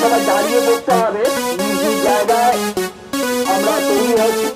সবাই দাঁড়িয়ে পড়তে হবে, নিজ জায়গায় আমরা তৈরি হচ্ছি।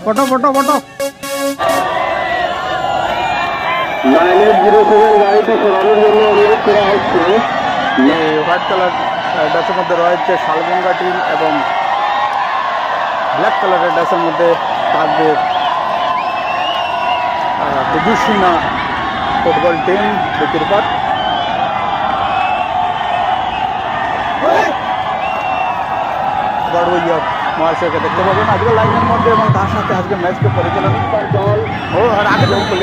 ফটো ফটো ফটো গাড়িটি সরানোর জন্য অনুরোধ করা হচ্ছে। হোয়াইট কালার ড্রেসের মধ্যে রয়েছে শালগঙ্গা টিম এবং ব্ল্যাক কালারের ড্রেসের মধ্যে থাকবে বিদুষিনা ফুটবল টিম বিকিরপাট। মহাশয়কে দেখতে পাবেন আজকে লাইনের মধ্যে এবং তার সাথে আজকে ম্যাচকে পরিচালনা দল ও আর আগে সবকে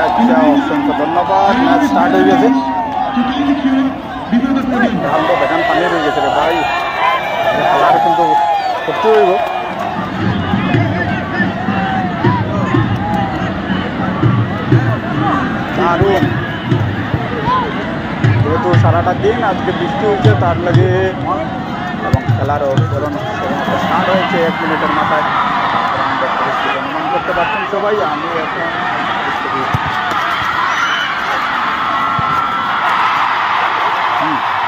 আচ্ছা অসংখ্য ধন্যবাদ। ম্যাচ স্টার্ট হয়ে গেছে, ধান তো বেখান পানি রয়ে গেছে রে ভাই, খেলার কিন্তু করতে হইব। দারুণ, যেহেতু সারাটা দিন আজকে বৃষ্টি হয়েছে তার লাগে এবং খেলারও স্টার্ট হয়েছে 1 মিনিটের মাথায়। পরিস্থিতি অনুমান করতে পারছেন সবাই। আমি এখন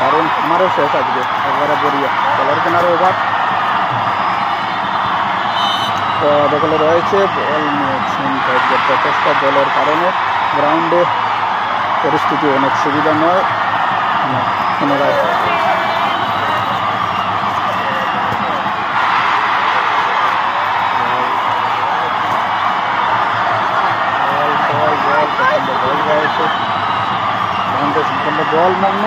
কারণ আমারও শেষ আজকে একবারে বরিয়া বলার কেনারও ওভার দখলে রয়েছে। বল নিয়েছেন প্রচেষ্টা দলের কারণে গ্রাউন্ডে পরিস্থিতি অনেক সুবিধা নয়। পুনরায় বল মগ্ন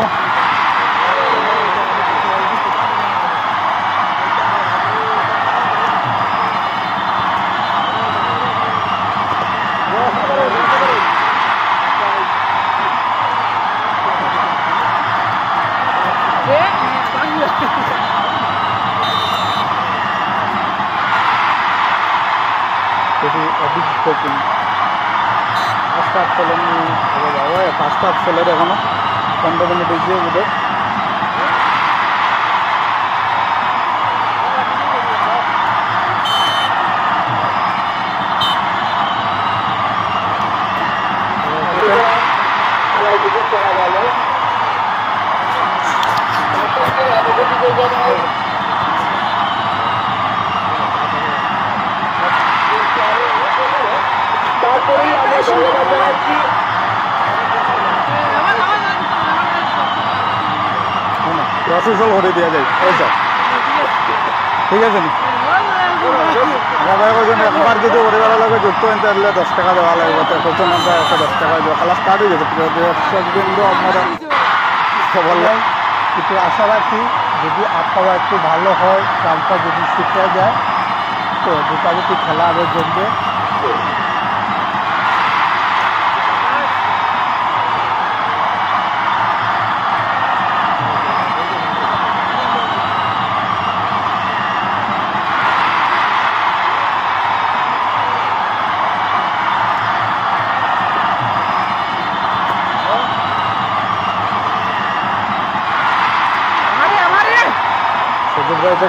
ফার্স্ট হাফ চলেনি, ফার্স্ট হাফ চলে এখনো 15 মিনিট হয়েছে বোধহয়। প্রসেসল করে দেওয়া যায় পয়সা, ঠিক আছে নি? একবার যদি পরিবার লাগে যুক্ত হইতে হলে 10 টাকা দেওয়া লাগবে, তো প্রথম আমরা 10 টাকা দেওয়া খেলা স্টার্ট হয়ে যাবে। দর্শকবৃন্দ আপনারা সবার কিছু আশা রাখি, যদি আবহাওয়া একটু ভালো হয়, কালটা যদি শুকিয়ে যায় তো মোটামুটি খেলা আরও জমবে।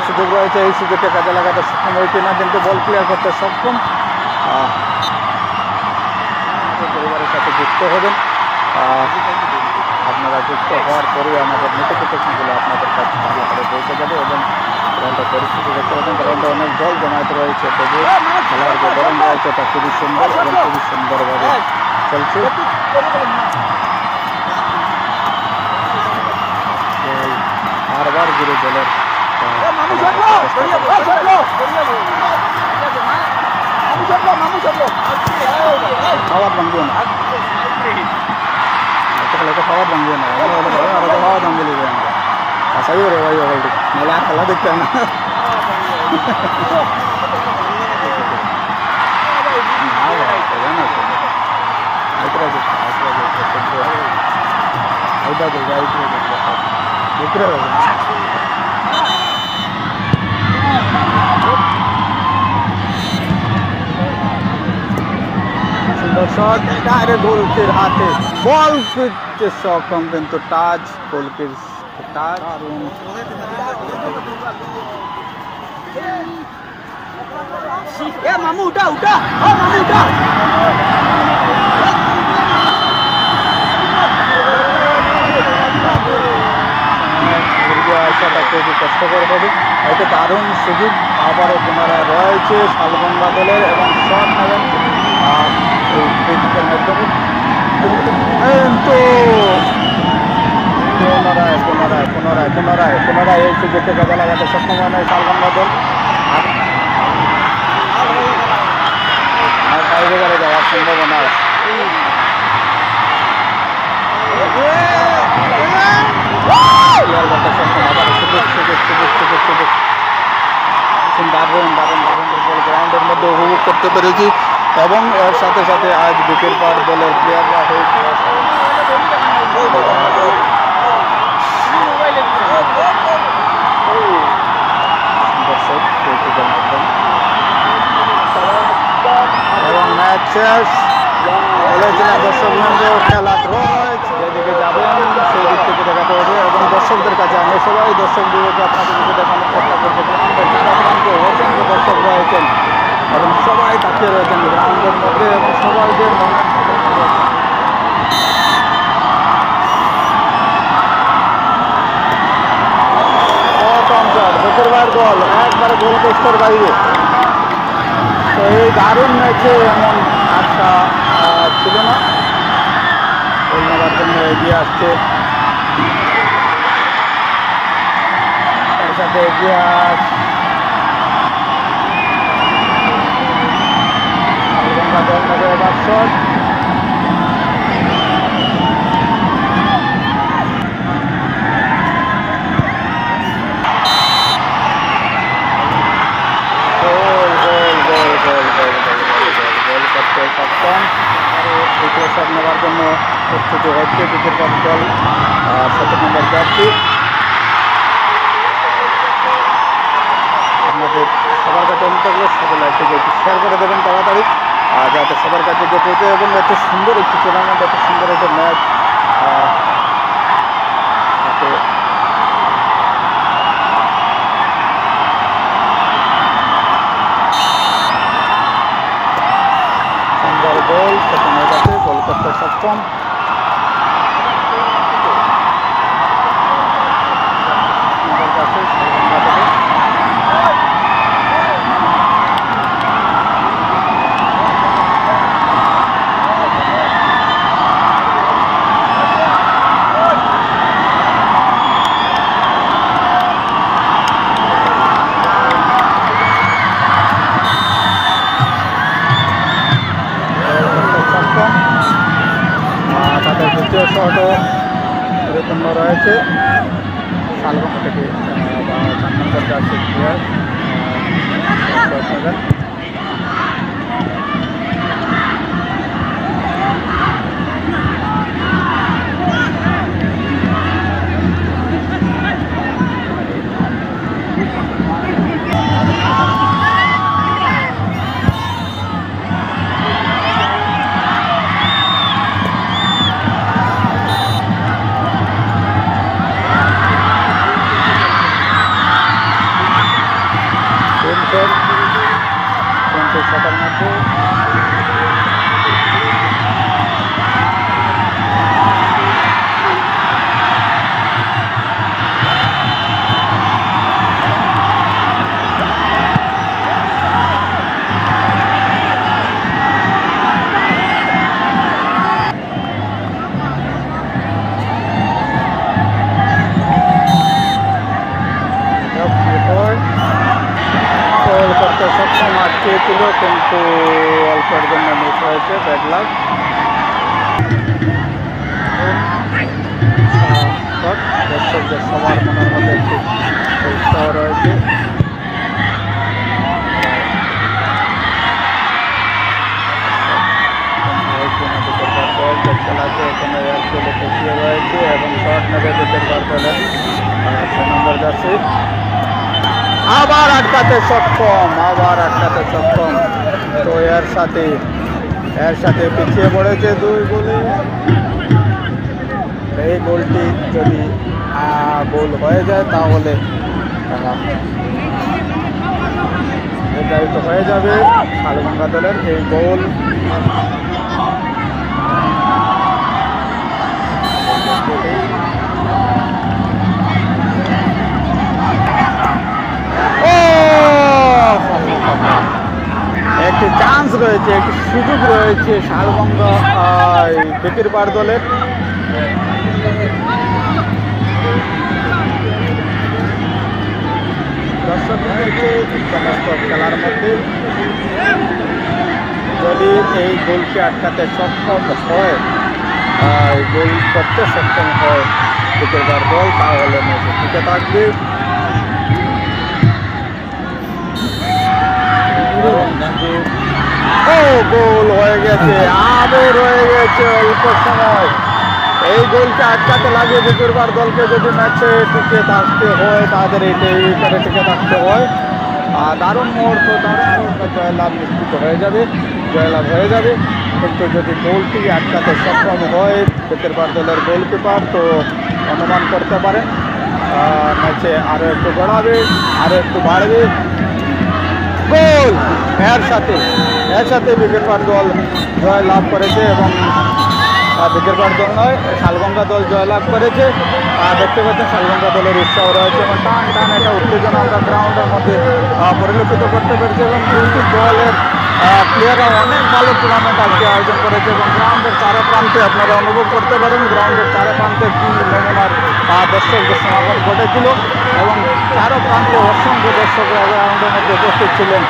সুযোগ রয়েছে, এই সুযোগটা কাজে লাগাতে সক্ষম হয়েছে না, কিন্তু বল ক্লিয়ার করতে সক্ষম। পরিবারের সাথে যুক্ত হবেন, আপনারা যুক্ত হওয়ার পরে আমাদের নোটিফিকেশনগুলো আপনাদের কাছে ভালো করে পৌঁছে যাবে এবং গ্রাউন্ডের পরিস্থিতি দেখতে পাবেন। গ্রাউন্ডে অনেক জল জমায়েত রয়েছে, তবু খেলার যে গরম রয়েছে তা খুবই সুন্দর এবং খুবই সুন্দরভাবে চলছে। বারবার ঘুরে জলের খাবার ভাঙবে না, খাবার ভাঙবে না, খাবার ভাঙবে লিখবে আমরা আশাই রে ভাই অলরেডি, নাহলে আর খেলা দেখতে না। এটা তো গাড়ি করে বিক্রি হবে না। সুন্দর শট, ডাইরেক্ট গোলকির হাতে বল ফিরতে সক্ষম, কিন্তু টাচ গোলকির টাচ। মামু উঠা উঠা, ও মামু উঠা। খুবই কষ্টকর হবে, হয়তো দারুণ সুযোগ আবারও পুনরায় রয়েছে শালগঙ্গা দলের, এবং শট নেবেন মাধ্যমে, কিন্তু পুনরায় এই সুযোগকে কাজে লাগাতে সক্ষম হয় না শালগঙ্গা দল। আর টাইব্রেকারে যাওয়ার সম্ভাবনা আছে। গ্রাউন্ডের মধ্যে উপভোগ করতে পেরেছি, এবং এর সাথে সাথে আজ বুকের পাড় দলের প্লেয়াররা এবং ম্যাচ শেষ বলেছিলাম দর্শক খেলা ড্র হয়েছে, যেদিকে যাবেন সেই দিক থেকে দেখাতে হবে, এবং দর্শকদের কাছে আমরা সবাই দর্শকদেরকে আপনাদেরকে দেখানোর চেষ্টা করতে অসংখ্য দর্শক রয়েছেন, এবং সবাই তাকিয়ে রয়েছেন গ্রাউন্ডের মধ্যে, এবং সবাইদের মনে বেশিরভাগ গোল একবারে গোল পোস্টের বাইরে। তো এই দারুণ ম্যাচে এমন আশা ছিল না, গোল নেওয়ার জন্য এগিয়ে আসছে, এর সাথে এগিয়ে দল নেবে এবার শট, দ্বিতীয় শট নেওয়ার জন্য প্রস্তুতি হচ্ছে ক্রিকেট দল 7 নম্বর জার্সি। আপনাদের সবার কাছে অনুরোধ সকল লাইভটিকে একটু শেয়ার করে দেবেন তাড়াতাড়ি, যাতে সবার কাছে যে পৌঁছে, এবং এত সুন্দর একটি টুর্নামেন্ট, এত সুন্দর একটা ম্যাচ সুন্দর গোল সেখানে গেছে, গোল করতে সক্ষম। তাদের দ্বিতীয় শটও পরিপূর্ণ রয়েছে শালগঙ্গা থেকে, বা 4 নম্বর জার্সি প্লেয়ার শটের মধ্যে করতে সক্ষম আটকেছিল, কিন্তু অল্পের জন্য মিস হয়েছে, ব্যাড লাক। দর্শকদের সবার মনের মধ্যে একটি উৎসাহ রয়েছে, খেলাতে এখানে এগিয়ে রয়েছে এবং শট নেবে বিকেরবার দলের 6 নম্বর জার্সি। আবার আটকাতে সক্ষম, আবার আটকাতে সক্ষম। তো এর সাথে পিছিয়ে পড়েছে 2 গোলে। এই গোলটি যদি গোল হয়ে যায় তাহলে নির্ধারিত হয়ে যাবে শালগঙ্গা দলের এই গোল। একটি চান্স রয়েছে, একটি সুযোগ রয়েছে শালগঙ্গা বিকেরবার দলের। দর্শকদেরকে সমস্ত খেলার মধ্যে যদি এই গোলকে আটকাতে সক্ষম হয়, গোল করতে সক্ষম হয় বিকেরবার দল, তাহলে ম্যাচে টিকে থাকবে। ও গোল হয়ে গেছে, আরও রয়ে গেছে অল্প সময়। এই গোলকে আটকাতে লাগে বিকেরবার দলকে যদি ম্যাচে টিকে থাকতে হয়, তাদের এইটাই টিকে থাকতে হয়। দারুণ মুহূর্ত জয়লাভ নিশ্চিত হয়ে যাবে, জয়লাভ হয়ে যাবে। কিন্তু যদি গোলটি আটকাতে সক্ষম হয় বিকেরবার দলের গোলকিপার, তো অনুমান করতে পারেন ম্যাচে আরও একটু গড়াবে, আরও একটু বাড়বে। গোল! এর সাথে বিকেরবার দল জয়লাভ করেছে এবং বিকেরবার দল নয়, শালগঙ্গা দল জয়লাভ করেছে। দেখতে পাচ্ছেন শালগঙ্গা দলের উৎসাহ রয়েছে এবং টান একটা উত্তেজনা আমরা গ্রাউন্ডের মধ্যে পরিলক্ষিত করতে পেরেছি এবং দুটি দলের প্লেয়াররা অনেক ভালো টুর্নামেন্ট আজকে আয়োজন করেছে এবং গ্রাউন্ডের চারে প্রান্তে আপনারা অনুভব করতে পারেন গ্রাউন্ডের চারে প্রান্তে কি নমুনার দর্শকদের সমাগম ঘটেছিল এবং চারো প্রান্তে অসংখ্য দর্শক গ্রাউন্ডের মধ্যে উপস্থিত ছিলেন।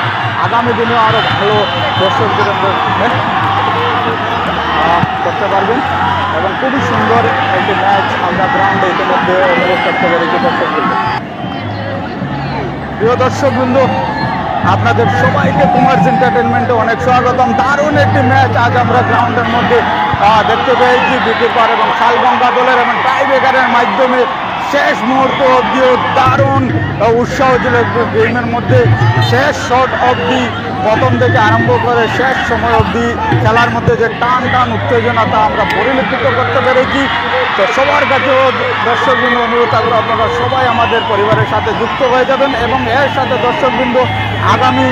আগামী দিনেও আরও ভালো দর্শকদের করতে পারবেন এবং খুবই সুন্দর একটি ম্যাচ আমরা গ্রাউন্ডে ইতিমধ্যে অনুভব করতে পেরেছি দর্শকবৃন্দ। প্রিয় দর্শকবৃন্দ, আপনাদের সবাইকে কুমার্স এন্টারটেনমেন্টে অনেক স্বাগতম। দারুণ একটি ম্যাচ আজ আমরা গ্রাউন্ডের মধ্যে দেখতে পেয়েছি বিকেরবার এবং শালগঙ্গা দলের এবং টাই ব্রেকারের মাধ্যমে শেষ মুহূর্ত অবধিও দারুণ উৎসাহ ছিল গেমের মধ্যে। শেষ শট অবধি প্রথম থেকে আরম্ভ করে শেষ সময় অবধি খেলার মধ্যে যে টান উত্তেজনা তা আমরা পরিলক্ষিত করতে পেরেছি। তো সবার কাছেও দর্শকবৃন্দ অনুরোধ থাকবে আপনারা সবাই আমাদের পরিবারের সাথে যুক্ত হয়ে যাবেন এবং এর সাথে দর্শকবৃন্দ আগামী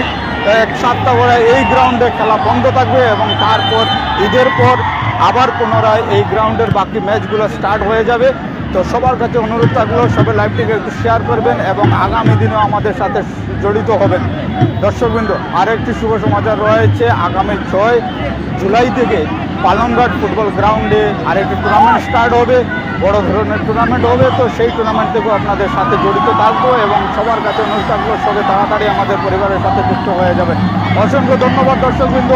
7টা করে এই গ্রাউন্ডে খেলা বন্ধ থাকবে এবং তারপর ঈদের পর আবার পুনরায় এই গ্রাউন্ডের বাকি ম্যাচগুলো স্টার্ট হয়ে যাবে। তো সবার কাছে অনুরোধ থাকলো সবাই লাইভটিকে একটু শেয়ার করবেন এবং আগামী দিনেও আমাদের সাথে জড়িত হবেন। দর্শকবৃন্দ, আরেকটি শুভ সমাচার রয়েছে। আগামী 6 জুলাই থেকে পালনঘাট ফুটবল গ্রাউন্ডে আরেকটি টুর্নামেন্ট স্টার্ট হবে, বড় ধরনের টুর্নামেন্ট হবে। তো সেই টুর্নামেন্ট থেকেও আপনাদের সাথে জড়িত থাকবো এবং সবার কাছে অনুরোধ থাকলো সবাই তাড়াতাড়ি আমাদের পরিবারের সাথে যুক্ত হয়ে যাবে। অসংখ্য ধন্যবাদ দর্শকবৃন্দ।